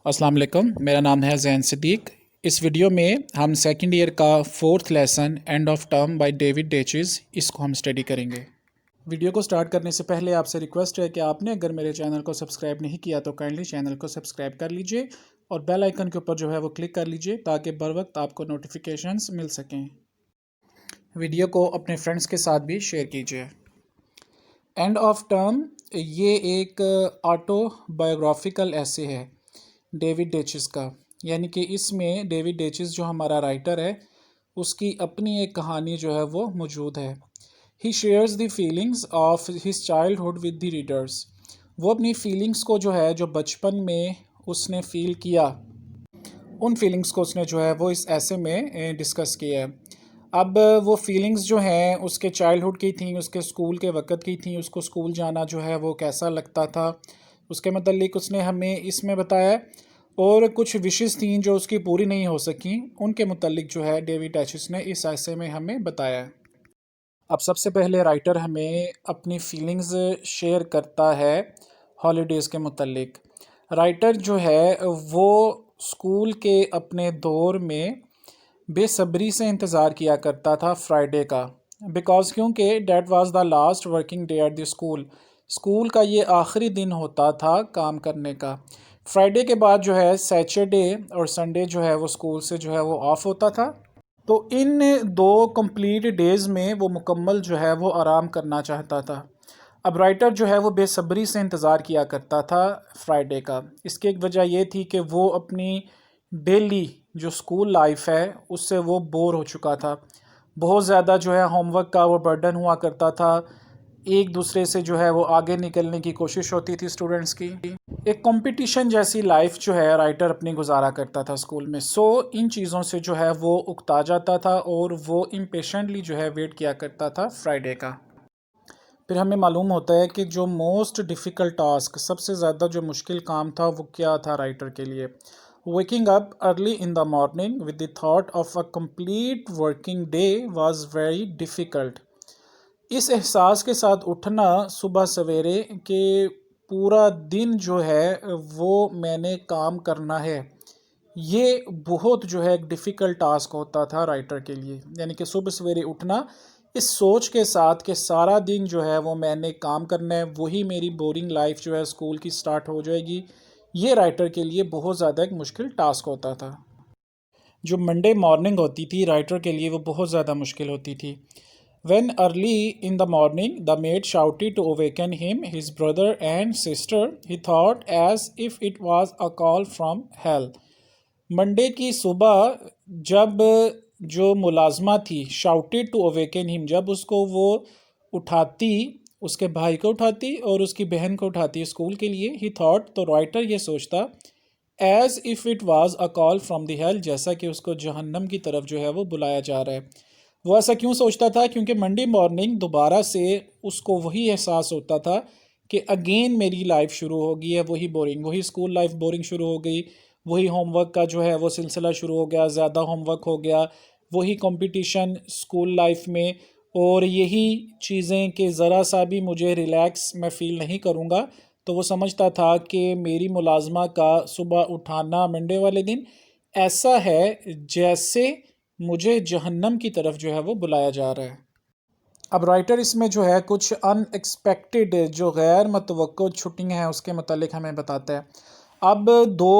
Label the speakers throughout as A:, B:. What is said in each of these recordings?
A: अस्सलाम वालेकुम। मेरा नाम है ज़ैन सिद्दीक। इस वीडियो में हम सेकंड ईयर का 4th lesson end of term by David Daiches इसको हम स्टडी करेंगे। वीडियो को स्टार्ट करने से पहले आपसे रिक्वेस्ट है कि आपने अगर मेरे चैनल को सब्सक्राइब नहीं किया तो काइंडली चैनल को सब्सक्राइब कर लीजिए और बेल आइकन के ऊपर जो है वो क्लिक कर लीजिए ताकि बर वक्त आपको नोटिफिकेशंस मिल सकें। वीडियो को अपने फ्रेंड्स के साथ भी शेयर कीजिए। एंड ऑफ टर्म ये एक ऑटोबायोग्राफिकल ऐसे है डेविड डेचिस का, यानी कि इसमें डेविड डेचिस जो हमारा राइटर है उसकी अपनी एक कहानी जो है वो मौजूद है। He shares the feelings of his childhood with the readers. वो अपनी फीलिंग्स को जो है जो बचपन में उसने फील किया, उन फीलिंग्स को उसने जो है वो इस ऐसे में डिस्कस किया है। अब वो फीलिंग्स जो हैं उसके चाइल्डहुड की थी, उसके स्कूल के वक़्त की थी, उसको स्कूल जाना जो है वो कैसा लगता था उसके मतलब उसने हमें इसमें बताया, और कुछ विशेज़ थी जो उसकी पूरी नहीं हो सकी, उनके मतलब जो है डेविड डेचिस ने इस ऐसे में हमें बताया। अब सबसे पहले राइटर हमें अपनी फीलिंग्स शेयर करता है हॉलीडेज़ के मतलब। राइटर जो है वो स्कूल के अपने दौर में बेसब्री से इंतज़ार किया करता था फ्राइडे का, बिकॉज़ क्योंकि that was the last working day at the school. School का ये आखिरी दिन होता था काम करने का। फ्राइडे के बाद जो है सैटरडे और संडे जो है वो स्कूल से जो है वो ऑफ होता था, तो इन दो कंप्लीट डेज़ में वो मुकम्मल जो है वो आराम करना चाहता था। अब राइटर जो है वो बेसब्री से इंतज़ार किया करता था फ्राइडे का। इसकी एक वजह ये थी कि वो अपनी डेली जो स्कूल लाइफ है उससे वो बोर हो चुका था। बहुत ज़्यादा जो है होमवर्क का वो बर्डन हुआ करता था, एक दूसरे से जो है वो आगे निकलने की कोशिश होती थी स्टूडेंट्स की। एक कंपटीशन जैसी लाइफ जो है राइटर अपनी गुजारा करता था स्कूल में। इन चीज़ों से जो है वो उकता जाता था और वो इम्पेशेंटली जो है वेट किया करता था फ्राइडे का। फिर हमें मालूम होता है कि जो मोस्ट डिफ़िकल्ट टास्क, सबसे ज़्यादा जो मुश्किल काम था वो क्या था राइटर के लिए। Waking up early in the morning with the thought of a complete working day was very difficult. इस एहसास के साथ उठना सुबह सवेरे कि पूरा दिन जो है वो मैंने काम करना है, ये बहुत जो है एक डिफ़िकल्ट टास्क होता था राइटर के लिए। यानी कि सुबह सवेरे उठना इस सोच के साथ कि सारा दिन जो है वो मैंने काम करना है, वही मेरी बोरिंग लाइफ जो है स्कूल की स्टार्ट हो जाएगी, ये राइटर के लिए बहुत ज़्यादा एक मुश्किल टास्क होता था। जो मंडे मॉर्निंग होती थी राइटर के लिए वो बहुत ज़्यादा मुश्किल होती थी। When early in the morning the maid shouted to awaken him, his brother and sister, he thought as if it was a call from hell. Monday की सुबह जब जो मुलाजमा थी शाउटेड टू अवेकन हिम, जब उसको वो उठाती, उसके भाई को उठाती और उसकी बहन को उठाती स्कूल के लिए, ही थॉट, तो राइटर ये सोचता as if it was a call from the hell, जैसा कि उसको जहन्नम की तरफ जो है वो बुलाया जा रहा है। वो ऐसा क्यों सोचता था? क्योंकि मंडे मॉर्निंग दोबारा से उसको वही एहसास होता था कि अगेन मेरी लाइफ शुरू हो गई है, वही बोरिंग, वही स्कूल लाइफ बोरिंग शुरू हो गई, वही होमवर्क का जो है वो सिलसिला शुरू हो गया, ज़्यादा होमवर्क हो गया, वही कंपटीशन स्कूल लाइफ में, और यही चीज़ें कि ज़रा सा भी मुझे रिलैक्स मैं फ़ील नहीं करूँगा। तो वो समझता था कि मेरी मुलाजमा का सुबह उठाना मंडे वाले दिन ऐसा है जैसे मुझे जहन्नम की तरफ जो है वो बुलाया जा रहा है। अब राइटर इसमें जो है कुछ अनएक्सपेक्टेड जो गैर मतवक्को छुट्टियां हैं उसके मतलब हमें बताता है। अब दो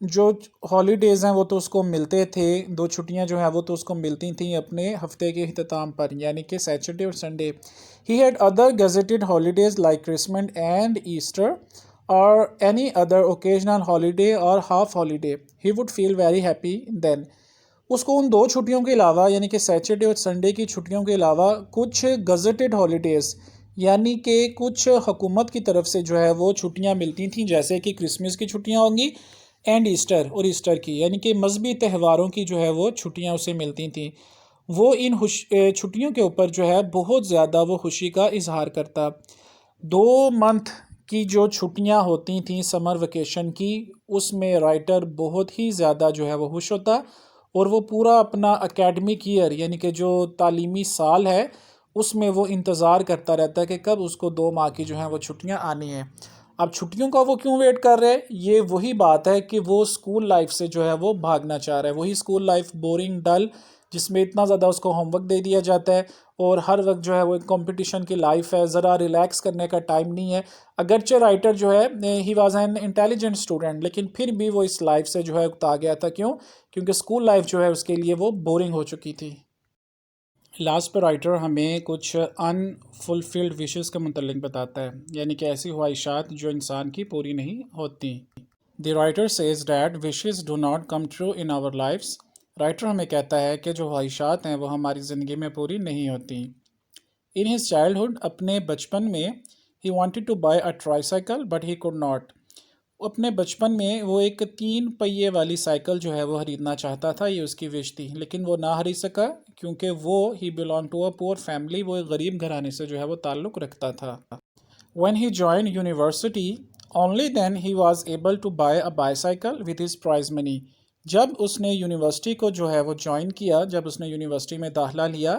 A: जो हॉलीडेज़ हैं वो तो उसको मिलते थे, दो छुट्टियां जो हैं वो तो उसको मिलती थी अपने हफ्ते के अख्ताम पर, यानी कि सैटरडे और Sunday. He had other gazetted holidays like Christmas and Easter और एनी अदर ओकेजनल हॉलीडे और half holiday. He would feel very happy then. उसको उन दो छुट्टियों के अलावा, यानी कि सैटरडे और संडे की छुट्टियों के अलावा, कुछ गज़टेड हॉलीडेज़ यानी कि कुछ हुकूमत की तरफ से जो है वो छुट्टियां मिलती थीं, जैसे कि क्रिसमस की छुट्टियां होंगी एंड ईस्टर, और ईस्टर की यानी कि मजहबी त्यौहारों की जो है वो छुट्टियां उसे मिलती थीं। वो इन छुट्टियों के ऊपर जो है बहुत ज़्यादा वो खुशी का इजहार करता। 2 मंथ की जो छुट्टियां होती थीं समर वेकेशन की, उसमें राइटर बहुत ही ज़्यादा जो है वो खुश होता, और वो पूरा अपना एकेडमिक ईयर यानी कि जो तालीमी साल है उसमें वो इंतज़ार करता रहता है कि कब उसको 2 माह की जो है वो छुट्टियां आनी हैं। اب چھٹیوں کا وہ کیوں ویٹ کر رہے؟ یہ وہی بات ہے کہ وہ اسکول لائف سے جو ہے وہ بھاگنا چاہ رہا ہے، وہی اسکول لائف بورنگ ڈل جس میں اتنا زیادہ اس کو ہوم ورک دے دیا جاتا ہے اور ہر وقت جو ہے وہ ایک کمپٹیشن کی لائف ہے، ذرا ریلیکس کرنے کا ٹائم نہیں ہے۔ اگرچہ رائٹر جو ہے he was an intelligent student, لیکن پھر بھی وہ اس لائف سے جو ہے اکتا گیا تھا۔ کیوں؟ کیونکہ اسکول لائف جو ہے اس کے لیے وہ بورنگ ہو چکی تھی۔ لاسٹ پہ رائٹر ہمیں کچھ ان فلفلڈ وشز کے متعلق بتاتا ہے، یعنی کہ ایسی خواہشات جو انسان کی پوری نہیں ہوتی۔ The writer says that wishes do not come true in our lives. Writer ہمیں کہتا ہے کہ جو خواہشات ہیں وہ ہماری زندگی میں پوری نہیں ہوتی۔ ان ہز چائلڈہڈ، اپنے بچپن میں، he wanted to buy a tricycle but he could not. اپنے بچپن میں وہ ایک 3 پہیے والی سائیکل جو ہے وہ خریدنا چاہتا تھا، یہ اس کی وش تھی، لیکن وہ نہ خرید سکا کیونکہ وہ ہی بلانگ ٹو اے پور فیملی، وہ ایک غریب گھرانے سے جو ہے وہ تعلق رکھتا تھا۔ When he joined university only then he was able to buy a bicycle with his prize money. جب اس نے یونیورسٹی کو جو ہے وہ جوائن کیا، جب اس نے یونیورسٹی میں داخلہ لیا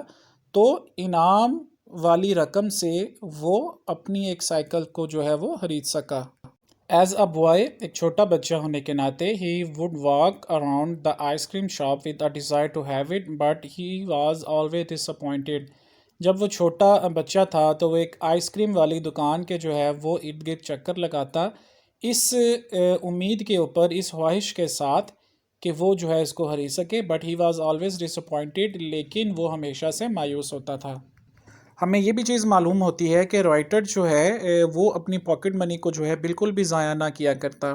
A: تو انعام والی رقم سے وہ اپنی ایک سائیکل کو جو ہے وہ خرید سکا۔ ایز اے بوائے، ایک چھوٹا بچہ ہونے کے ناطے، he would walk around the ice cream shop with a desire to have it but he was always disappointed. جب وہ چھوٹا بچہ تھا تو وہ ایک آئس کریم والی دکان کے جو ہے وہ ارد گرد چکر لگاتا، اس امید کے اوپر، اس خواہش کے ساتھ کہ وہ جو ہے اس کو خرید سکے، but he was always disappointed, لیکن وہ ہمیشہ سے مایوس ہوتا تھا۔ ہمیں یہ بھی چیز معلوم ہوتی ہے کہ رائٹر جو ہے وہ اپنی پاکٹ منی کو جو ہے بالکل بھی ضائع نہ کیا کرتا۔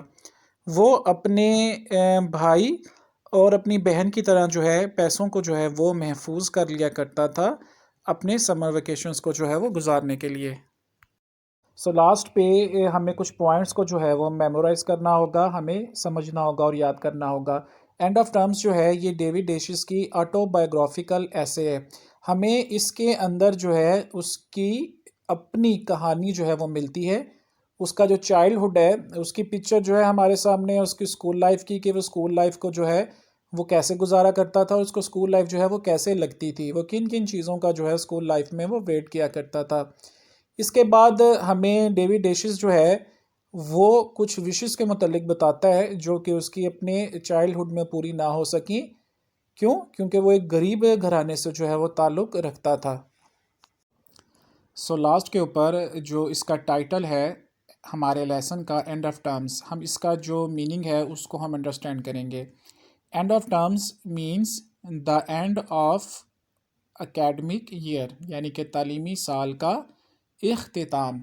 A: وہ اپنے بھائی اور اپنی بہن کی طرح جو ہے پیسوں کو جو ہے وہ محفوظ کر لیا کرتا تھا اپنے سمر ویکیشنز کو جو ہے وہ گزارنے کے لیے۔ لاسٹ پہ ہمیں کچھ پوائنٹس کو جو ہے وہ میمورائز کرنا ہوگا، ہمیں سمجھنا ہوگا اور یاد کرنا ہوگا۔ اینڈ آف ٹرمز جو ہے یہ ڈیوڈ ڈیشز کی آٹو بایوگرافیکل ایسے ہے۔ ہمیں اس کے اندر جو ہے اس کی اپنی کہانی جو ہے وہ ملتی ہے، اس کا جو چائلڈہڈ ہے اس کی پکچر جو ہے ہمارے سامنے ہے، اس کی اسکول لائف کی، کہ وہ اسکول لائف کو جو ہے وہ کیسے گزارا کرتا تھا اور اس کو اسکول لائف جو ہے وہ کیسے لگتی تھی، وہ کن کن چیزوں کا جو ہے اسکول لائف میں وہ ویٹ کیا کرتا تھا۔ اس کے بعد ہمیں ڈیوڈ ڈیشز جو ہے وہ کچھ وشز کے متعلق بتاتا ہے جو کہ اس کی اپنے چائلڈہڈ میں پوری نہ ہو سکیں۔ کیوں؟ کیونکہ وہ ایک غریب گھرانے سے جو ہے وہ تعلق رکھتا تھا۔ لاسٹ کے اوپر جو اس کا ٹائٹل ہے ہمارے لیسن کا، اینڈ آف ٹرمز، ہم اس کا جو میننگ ہے اس کو ہم انڈرسٹینڈ کریں گے۔ End of terms means the end of academic year, یعنی کہ تعلیمی سال کا اختتام۔